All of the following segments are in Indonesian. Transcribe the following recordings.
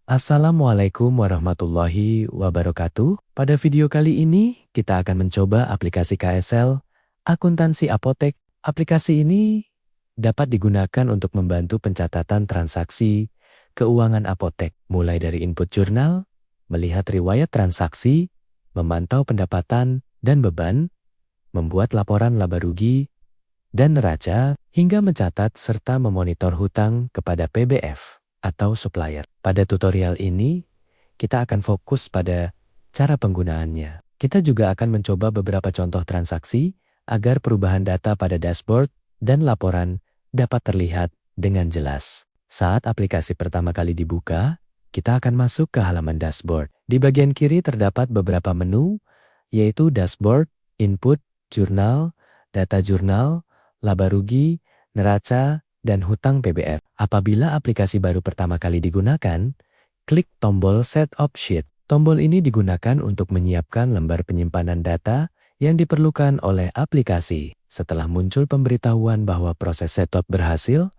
Assalamualaikum warahmatullahi wabarakatuh. Pada video kali ini, kita akan mencoba aplikasi KSL, Akuntansi Apotek. Aplikasi ini dapat digunakan untuk membantu pencatatan transaksi keuangan apotek, mulai dari input jurnal, melihat riwayat transaksi, memantau pendapatan dan beban, membuat laporan laba rugi dan neraca, hingga mencatat serta memonitor hutang kepada PBF atau supplier. Pada tutorial ini, kita akan fokus pada cara penggunaannya. Kita juga akan mencoba beberapa contoh transaksi agar perubahan data pada dashboard dan laporan dapat terlihat dengan jelas. Saat aplikasi pertama kali dibuka, kita akan masuk ke halaman dashboard. Di bagian kiri terdapat beberapa menu, yaitu dashboard, input, jurnal, data jurnal, laba rugi, neraca, dan hutang PBF. Apabila aplikasi baru pertama kali digunakan, klik tombol Setup Sheet. Tombol ini digunakan untuk menyiapkan lembar penyimpanan data yang diperlukan oleh aplikasi. Setelah muncul pemberitahuan bahwa proses setup berhasil,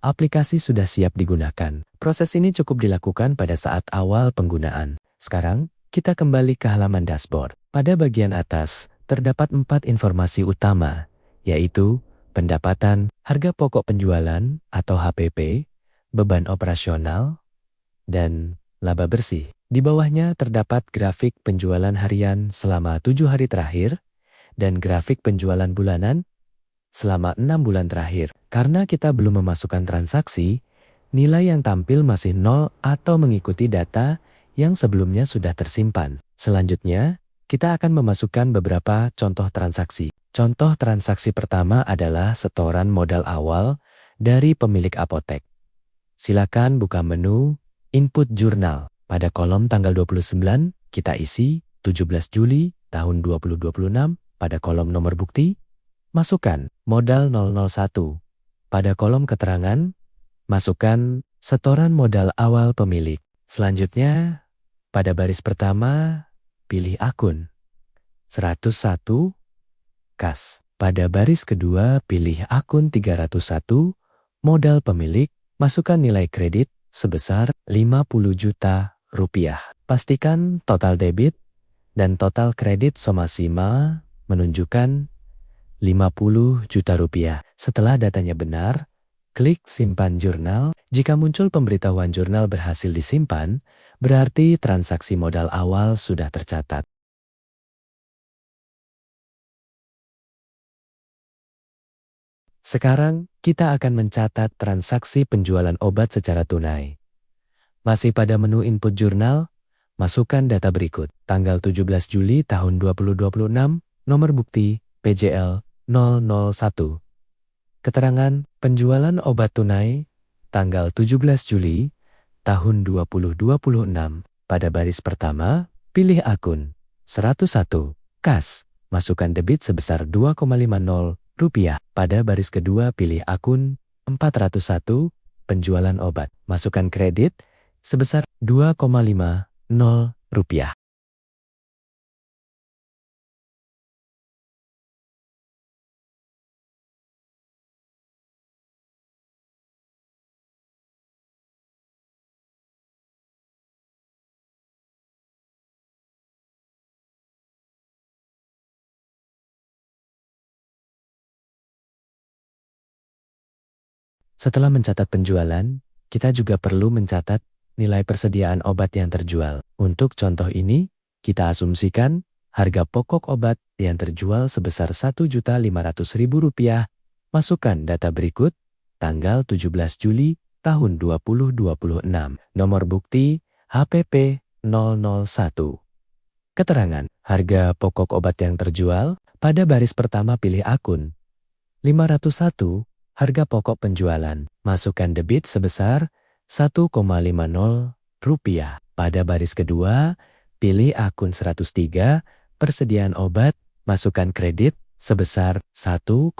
aplikasi sudah siap digunakan. Proses ini cukup dilakukan pada saat awal penggunaan. Sekarang, kita kembali ke halaman dashboard. Pada bagian atas, terdapat 4 informasi utama, yaitu pendapatan, harga pokok penjualan atau HPP, beban operasional, dan laba bersih. Di bawahnya terdapat grafik penjualan harian selama 7 hari terakhir dan grafik penjualan bulanan selama 6 bulan terakhir. Karena kita belum memasukkan transaksi, nilai yang tampil masih 0 atau mengikuti data yang sebelumnya sudah tersimpan. Selanjutnya, kita akan memasukkan beberapa contoh transaksi. Contoh transaksi pertama adalah setoran modal awal dari pemilik apotek. Silakan buka menu Input Jurnal. Pada kolom tanggal 29, kita isi 17 Juli tahun 2026. Pada kolom nomor bukti, masukkan modal 001. Pada kolom keterangan, masukkan setoran modal awal pemilik. Selanjutnya, pada baris pertama, pilih akun 101 kas. Pada baris kedua, pilih akun 301, modal pemilik, masukkan nilai kredit sebesar 50 juta rupiah. Pastikan total debit dan total kredit Somasima menunjukkan 50 juta rupiah. Setelah datanya benar, klik simpan jurnal. Jika muncul pemberitahuan jurnal berhasil disimpan, berarti transaksi modal awal sudah tercatat. Sekarang, kita akan mencatat transaksi penjualan obat secara tunai. Masih pada menu input jurnal, masukkan data berikut. Tanggal 17 Juli tahun 2026, nomor bukti PJL 001. Keterangan penjualan obat tunai, tanggal 17 Juli tahun 2026. Pada baris pertama, pilih akun 101 kas. Masukkan debit sebesar 2,50 rupiah. Pada baris kedua, pilih akun 401 penjualan obat. Masukkan kredit sebesar 2,50 rupiah. Setelah mencatat penjualan, kita juga perlu mencatat nilai persediaan obat yang terjual. Untuk contoh ini, kita asumsikan harga pokok obat yang terjual sebesar Rp1.500.000. Masukkan data berikut, tanggal 17 Juli tahun 2026. Nomor bukti HPP 001. Keterangan harga pokok obat yang terjual. Pada baris pertama pilih akun 501. Harga pokok penjualan, masukkan debit sebesar 1,50 rupiah. Pada baris kedua, pilih akun 103, persediaan obat, masukkan kredit sebesar 1,50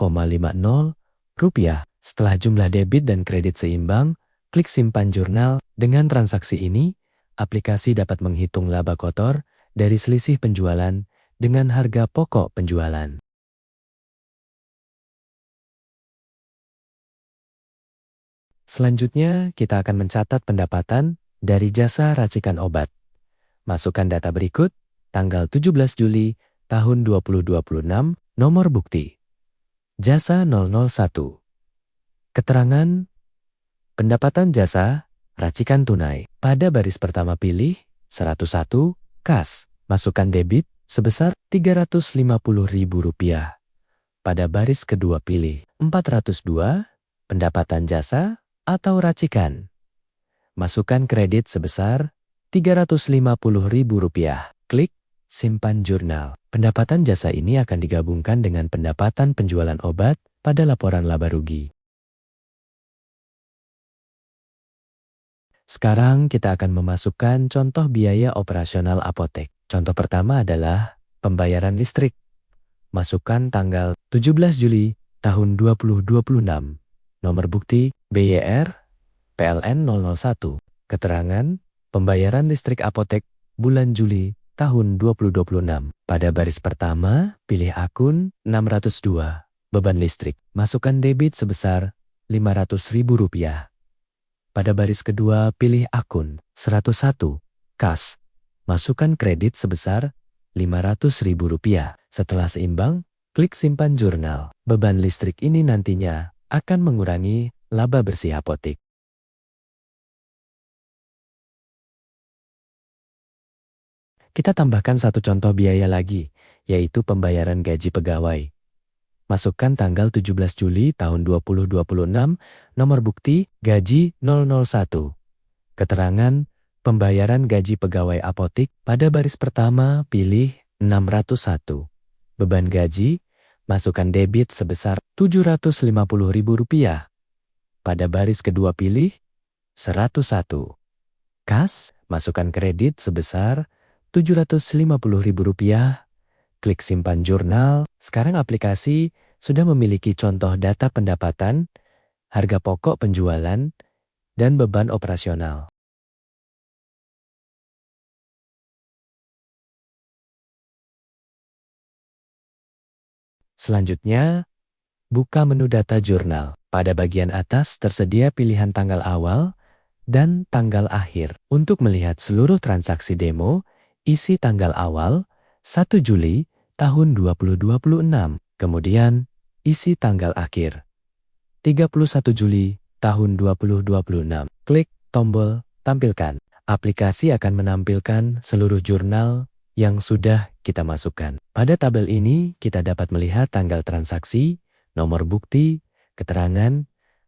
rupiah. Setelah jumlah debit dan kredit seimbang, klik simpan jurnal. Dengan transaksi ini, aplikasi dapat menghitung laba kotor dari selisih penjualan dengan harga pokok penjualan. Selanjutnya, kita akan mencatat pendapatan dari jasa racikan obat. Masukkan data berikut, tanggal 17 Juli tahun 2026, nomor bukti. Jasa 001. Keterangan pendapatan jasa racikan tunai. Pada baris pertama pilih 101, kas. Masukkan debit sebesar Rp350.000. Pada baris kedua pilih 402, pendapatan jasa atau racikan. Masukkan kredit sebesar Rp350.000. Klik simpan jurnal. Pendapatan jasa ini akan digabungkan dengan pendapatan penjualan obat pada laporan laba rugi. Sekarang kita akan memasukkan contoh biaya operasional apotek. Contoh pertama adalah pembayaran listrik. Masukkan tanggal 17 Juli tahun 2026. Nomor bukti BYR PLN 001. Keterangan pembayaran listrik apotek bulan Juli tahun 2026. Pada baris pertama, pilih akun 602, beban listrik. Masukkan debit sebesar Rp500.000. Pada baris kedua, pilih akun 101, kas. Masukkan kredit sebesar Rp500.000. Setelah seimbang, klik simpan jurnal. Beban listrik ini nantinya akan mengurangi laba bersih apotek. Kita tambahkan satu contoh biaya lagi, yaitu pembayaran gaji pegawai. Masukkan tanggal 17 Juli tahun 2026, nomor bukti gaji 001. Keterangan pembayaran gaji pegawai apotek. Pada baris pertama pilih 601. Beban gaji, masukkan debit sebesar Rp750.000. Pada baris kedua pilih 101. Kas, masukkan kredit sebesar Rp750.000. Klik simpan jurnal. Sekarang aplikasi sudah memiliki contoh data pendapatan, harga pokok penjualan, dan beban operasional. Selanjutnya, buka menu data jurnal. Pada bagian atas tersedia pilihan tanggal awal dan tanggal akhir. Untuk melihat seluruh transaksi demo, isi tanggal awal 1 Juli tahun 2026. Kemudian, isi tanggal akhir 31 Juli tahun 2026. Klik tombol tampilkan. Aplikasi akan menampilkan seluruh jurnal yang sudah kita masukkan. Pada tabel ini, kita dapat melihat tanggal transaksi, nomor bukti, keterangan,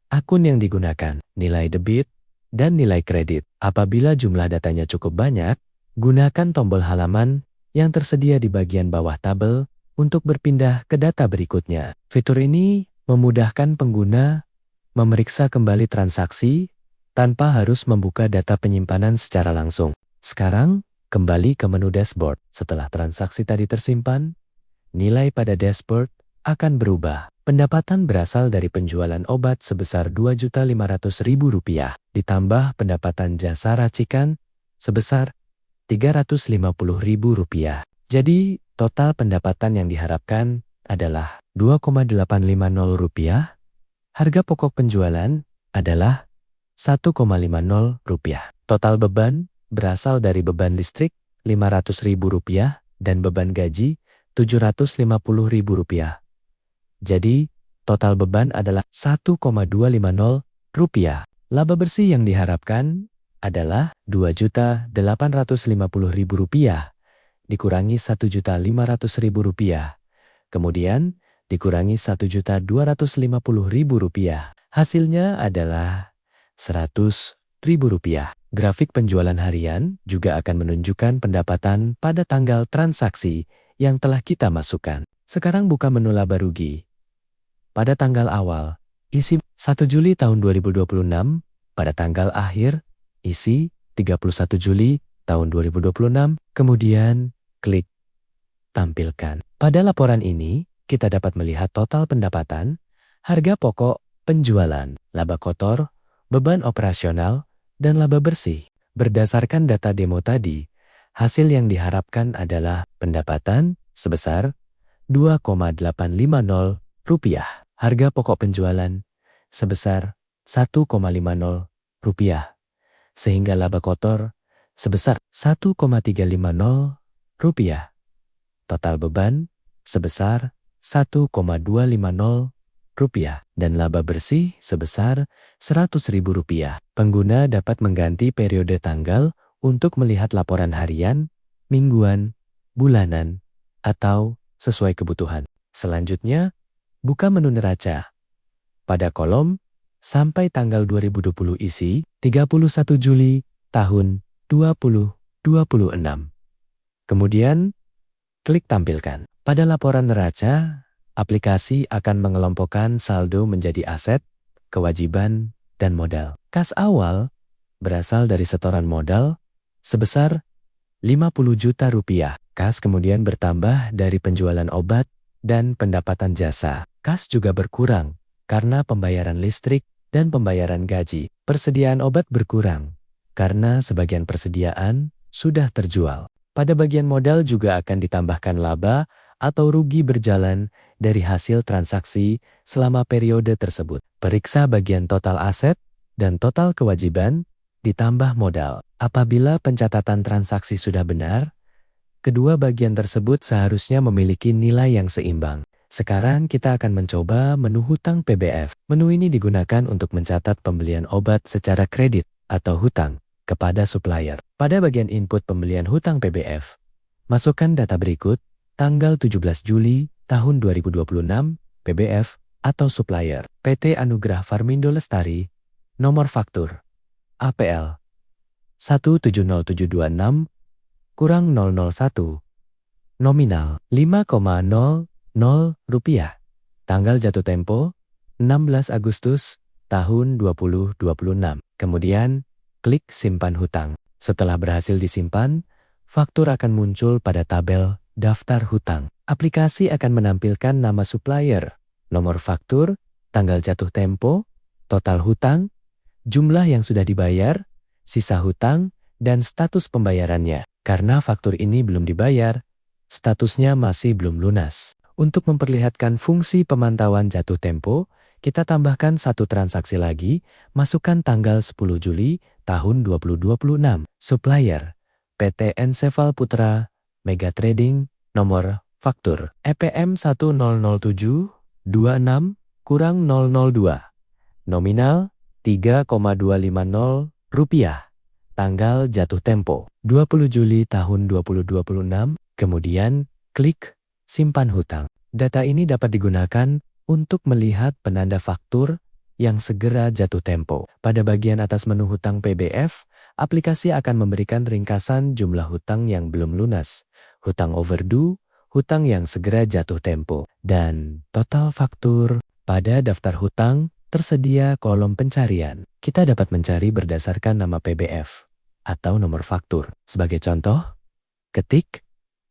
akun yang digunakan, nilai debit, dan nilai kredit. Apabila jumlah datanya cukup banyak, gunakan tombol halaman yang tersedia di bagian bawah tabel untuk berpindah ke data berikutnya. Fitur ini memudahkan pengguna memeriksa kembali transaksi tanpa harus membuka data penyimpanan secara langsung. Sekarang, kembali ke menu dashboard. Setelah transaksi tadi tersimpan, nilai pada dashboard akan berubah. Pendapatan berasal dari penjualan obat sebesar Rp2.500.000, ditambah pendapatan jasa racikan sebesar Rp350.000. Jadi, total pendapatan yang diharapkan adalah Rp2,850. Harga pokok penjualan adalah Rp1,50. Total beban berasal dari beban listrik Rp500.000 dan beban gaji Rp750.000. Jadi, total beban adalah Rp1,250. Laba bersih yang diharapkan adalah Rp2.850.000 dikurangi Rp1.500.000. Kemudian, dikurangi Rp1.250.000. Hasilnya adalah Rp100.000. Grafik penjualan harian juga akan menunjukkan pendapatan pada tanggal transaksi yang telah kita masukkan. Sekarang buka menu laba rugi. Pada tanggal awal, isi 1 Juli tahun 2026. Pada tanggal akhir, isi 31 Juli tahun 2026. Kemudian, klik tampilkan. Pada laporan ini, kita dapat melihat total pendapatan, harga pokok penjualan, laba kotor, beban operasional, dan laba bersih. Berdasarkan data demo tadi, hasil yang diharapkan adalah pendapatan sebesar Rp2,850, harga pokok penjualan sebesar Rp1,50, sehingga laba kotor sebesar Rp1,350. Total beban sebesar Rp1,250 dan laba bersih sebesar Rp100.000. Pengguna dapat mengganti periode tanggal untuk melihat laporan harian, mingguan, bulanan, atau sesuai kebutuhan. Selanjutnya, buka menu neraca. Pada kolom sampai tanggal 2020 isi 31 Juli tahun 2026. Kemudian, klik tampilkan. Pada laporan neraca, aplikasi akan mengelompokkan saldo menjadi aset, kewajiban, dan modal. Kas awal berasal dari setoran modal sebesar Rp50 juta. Kas kemudian bertambah dari penjualan obat dan pendapatan jasa. Kas juga berkurang karena pembayaran listrik dan pembayaran gaji. Persediaan obat berkurang karena sebagian persediaan sudah terjual. Pada bagian modal juga akan ditambahkan laba atau rugi berjalan dari hasil transaksi selama periode tersebut. Periksa bagian total aset dan total kewajiban ditambah modal. Apabila pencatatan transaksi sudah benar, kedua bagian tersebut seharusnya memiliki nilai yang seimbang. Sekarang kita akan mencoba menu hutang PBF. Menu ini digunakan untuk mencatat pembelian obat secara kredit atau hutang kepada supplier. Pada bagian input pembelian hutang PBF, masukkan data berikut: tanggal 17 Juli tahun 2026, PBF atau supplier, PT Anugrah Farmindo Lestari, nomor faktur APL 170726 kurang 001, nominal Rp5,00, tanggal jatuh tempo 16 Agustus tahun 2026. Kemudian, klik simpan hutang. Setelah berhasil disimpan, faktur akan muncul pada tabel daftar hutang. Aplikasi akan menampilkan nama supplier, nomor faktur, tanggal jatuh tempo, total hutang, jumlah yang sudah dibayar, sisa hutang, dan status pembayarannya. Karena faktur ini belum dibayar, statusnya masih belum lunas. Untuk memperlihatkan fungsi pemantauan jatuh tempo, kita tambahkan satu transaksi lagi, masukkan tanggal 10 Juli tahun 2026. Supplier, PT Enseval Putra, Mega Trading, nomor faktur EPM 100726 kurang 002. Nominal Rp3,250. Tanggal jatuh tempo 20 Juli tahun 2026. Kemudian klik simpan hutang. Data ini dapat digunakan untuk melihat penanda faktur yang segera jatuh tempo. Pada bagian atas menu hutang PBF, aplikasi akan memberikan ringkasan jumlah hutang yang belum lunas, hutang overdue, hutang yang segera jatuh tempo, dan total faktur. Pada daftar hutang, tersedia kolom pencarian. Kita dapat mencari berdasarkan nama PBF atau nomor faktur. Sebagai contoh, ketik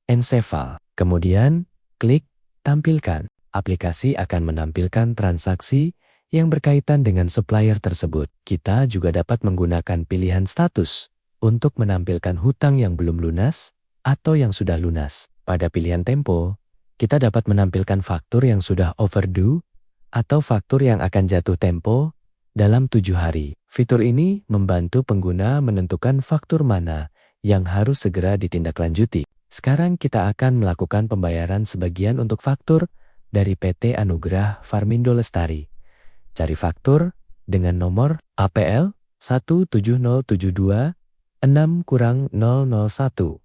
Enseval, kemudian klik tampilkan. Aplikasi akan menampilkan transaksi yang berkaitan dengan supplier tersebut. Kita juga dapat menggunakan pilihan status untuk menampilkan hutang yang belum lunas atau yang sudah lunas. Pada pilihan tempo, kita dapat menampilkan faktur yang sudah overdue atau faktur yang akan jatuh tempo dalam 7 hari. Fitur ini membantu pengguna menentukan faktur mana yang harus segera ditindaklanjuti. Sekarang kita akan melakukan pembayaran sebagian untuk faktur dari PT Anugrah Farmindo Lestari. Cari faktur dengan nomor APL 170726 kurang 001.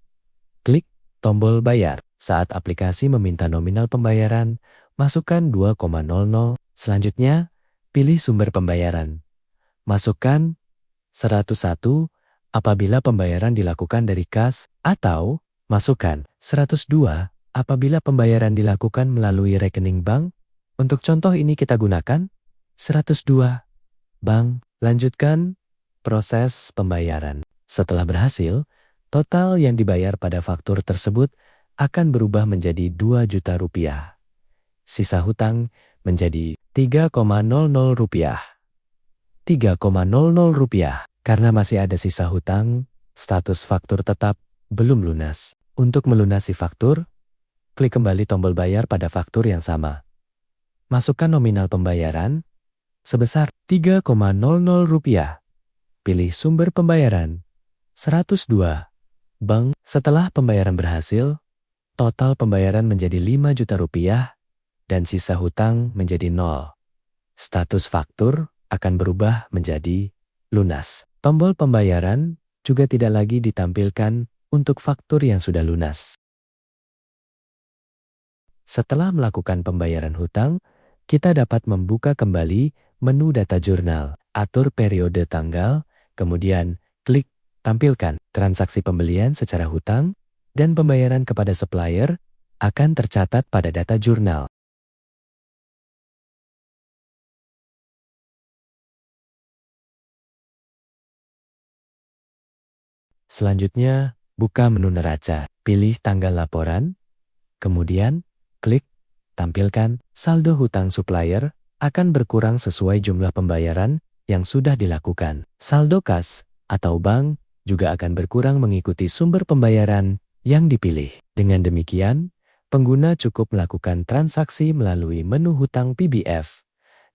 Klik tombol bayar. Saat aplikasi meminta nominal pembayaran, masukkan 2,00. Selanjutnya, pilih sumber pembayaran. Masukkan 101 apabila pembayaran dilakukan dari kas, atau masukkan 102 apabila pembayaran dilakukan melalui rekening bank. Untuk contoh ini kita gunakan 102 bank. Lanjutkan proses pembayaran. Setelah berhasil, total yang dibayar pada faktur tersebut akan berubah menjadi Rp2 juta. Sisa hutang menjadi Rp3,00. Rp3,00. Karena masih ada sisa hutang, status faktur tetap belum lunas. Untuk melunasi faktur, klik kembali tombol bayar pada faktur yang sama. Masukkan nominal pembayaran sebesar Rp3,00. pilih sumber pembayaran. 102. Bank. Setelah pembayaran berhasil, total pembayaran menjadi 5 juta rupiah dan sisa hutang menjadi 0. Status faktur akan berubah menjadi lunas. Tombol pembayaran juga tidak lagi ditampilkan untuk faktur yang sudah lunas. Setelah melakukan pembayaran hutang, kita dapat membuka kembali menu data jurnal, atur periode tanggal, kemudian klik tampilkan transaksi pembelian secara hutang dan pembayaran kepada supplier akan tercatat pada data jurnal. Selanjutnya, buka menu neraca, pilih tanggal laporan, kemudian klik tampilkan saldo hutang supplier akan berkurang sesuai jumlah pembayaran yang sudah dilakukan. Saldo kas atau bank juga akan berkurang mengikuti sumber pembayaran yang dipilih. Dengan demikian, pengguna cukup melakukan transaksi melalui menu hutang PBF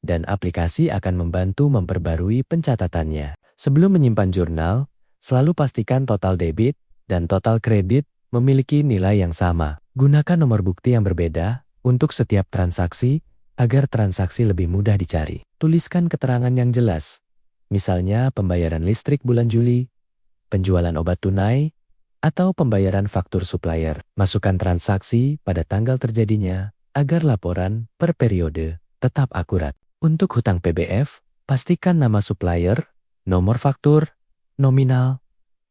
dan aplikasi akan membantu memperbarui pencatatannya. Sebelum menyimpan jurnal, selalu pastikan total debit dan total kredit memiliki nilai yang sama. Gunakan nomor bukti yang berbeda untuk setiap transaksi agar transaksi lebih mudah dicari. Tuliskan keterangan yang jelas, misalnya pembayaran listrik bulan Juli, penjualan obat tunai, atau pembayaran faktur supplier. Masukkan transaksi pada tanggal terjadinya agar laporan per periode tetap akurat. Untuk hutang PBF, pastikan nama supplier, nomor faktur, nominal,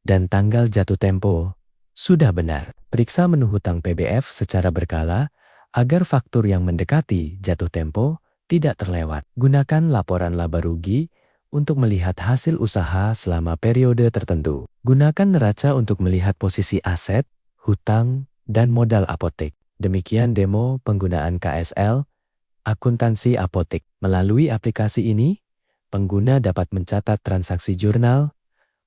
dan tanggal jatuh tempo sudah benar. Periksa menu hutang PBF secara berkala agar faktur yang mendekati jatuh tempo tidak terlewat. Gunakan laporan laba rugi untuk melihat hasil usaha selama periode tertentu. Gunakan neraca untuk melihat posisi aset, hutang, dan modal apotek. Demikian demo penggunaan KSL Akuntansi Apotek. Melalui aplikasi ini, pengguna dapat mencatat transaksi jurnal,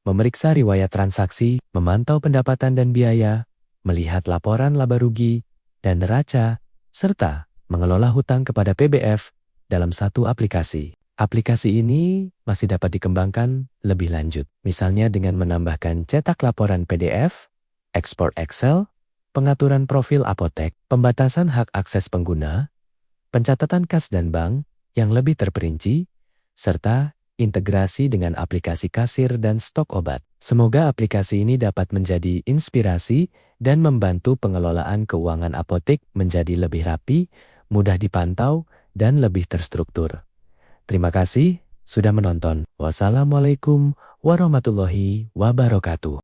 memeriksa riwayat transaksi, memantau pendapatan dan biaya, melihat laporan laba rugi dan neraca, serta mengelola hutang kepada PBF dalam satu aplikasi. Aplikasi ini masih dapat dikembangkan lebih lanjut, misalnya dengan menambahkan cetak laporan PDF, ekspor Excel, pengaturan profil apotek, pembatasan hak akses pengguna, pencatatan kas dan bank yang lebih terperinci, serta integrasi dengan aplikasi kasir dan stok obat. Semoga aplikasi ini dapat menjadi inspirasi dan membantu pengelolaan keuangan apotek menjadi lebih rapi, mudah dipantau, dan lebih terstruktur. Terima kasih sudah menonton. Wassalamualaikum warahmatullahi wabarakatuh.